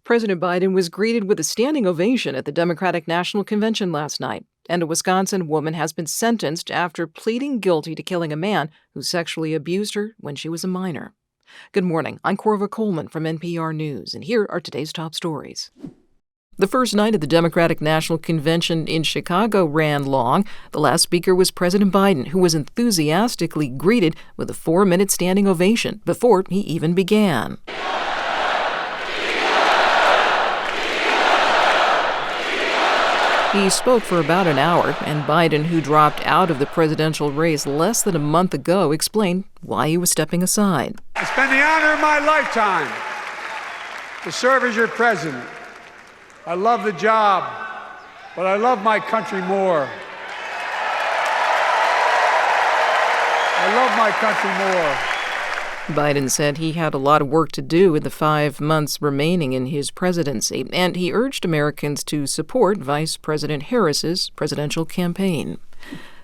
President Biden was greeted with a standing ovation at the Democratic National Convention last night, and a Wisconsin woman has been sentenced after pleading guilty to killing a man who sexually abused her when she was a minor. Good morning, I'm Corva Coleman from NPR News, and here are today's top stories. The first night of the Democratic National Convention in Chicago ran long. The last speaker was President Biden, who was enthusiastically greeted with a 4-minute standing ovation before he even began. He spoke for about an hour, and Biden, who dropped out of the presidential race less than a month ago, explained why he was stepping aside. It's been the honor of my lifetime to serve as your president. I love the job, but I love my country more. I love my country more. Biden said he had a lot of work to do in the 5 months remaining in his presidency, and he urged Americans to support Vice President Harris's presidential campaign.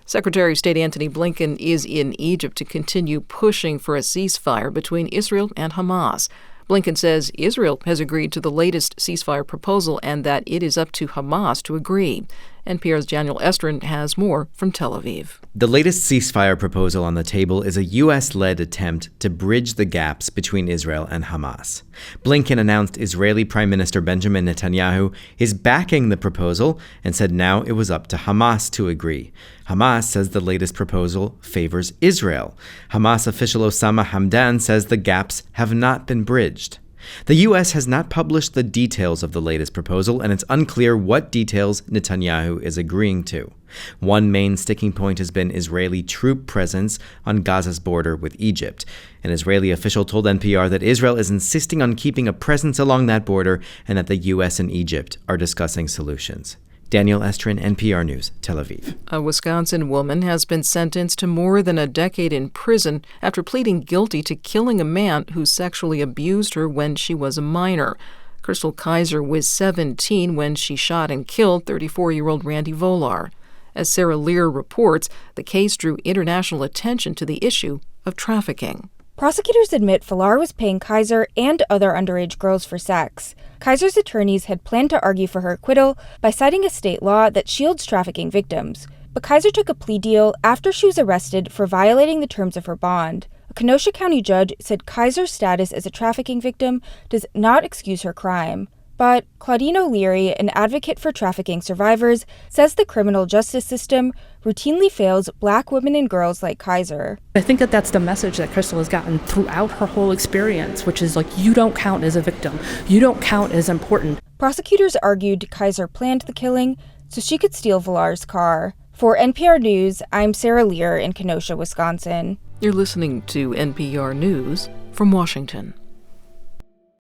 Secretary of State Antony Blinken is in Egypt to continue pushing for a ceasefire between Israel and Hamas. Blinken says Israel has agreed to the latest ceasefire proposal and that it is up to Hamas to agree. NPR's Daniel Estrin has more from Tel Aviv. The latest ceasefire proposal on the table is a U.S.-led attempt to bridge the gaps between Israel and Hamas. Blinken announced Israeli Prime Minister Benjamin Netanyahu is backing the proposal and said now it was up to Hamas to agree. Hamas says the latest proposal favors Israel. Hamas official Osama Hamdan says the gaps have not been bridged. The U.S. has not published the details of the latest proposal, and it's unclear what details Netanyahu is agreeing to. One main sticking point has been Israeli troop presence on Gaza's border with Egypt. An Israeli official told NPR that Israel is insisting on keeping a presence along that border and that the U.S. and Egypt are discussing solutions. Daniel Estrin, NPR News, Tel Aviv. A Wisconsin woman has been sentenced to more than a decade in prison after pleading guilty to killing a man who sexually abused her when she was a minor. Crystal Kaiser was 17 when she shot and killed 34-year-old Randy Volar. As Sarah Lear reports, the case drew international attention to the issue of trafficking. Prosecutors admit Volar was paying Kaiser and other underage girls for sex. Kaiser's attorneys had planned to argue for her acquittal by citing a state law that shields trafficking victims. But Kaiser took a plea deal after she was arrested for violating the terms of her bond. A Kenosha County judge said Kaiser's status as a trafficking victim does not excuse her crime. But Claudine O'Leary, an advocate for trafficking survivors, says the criminal justice system routinely fails Black women and girls like Kaiser. I think that that's the message that Crystal has gotten throughout her whole experience, which is like, you don't count as a victim. You don't count as important. Prosecutors argued Kaiser planned the killing so she could steal Volar's car. For NPR News, I'm Sarah Lear in Kenosha, Wisconsin. You're listening to NPR News from Washington.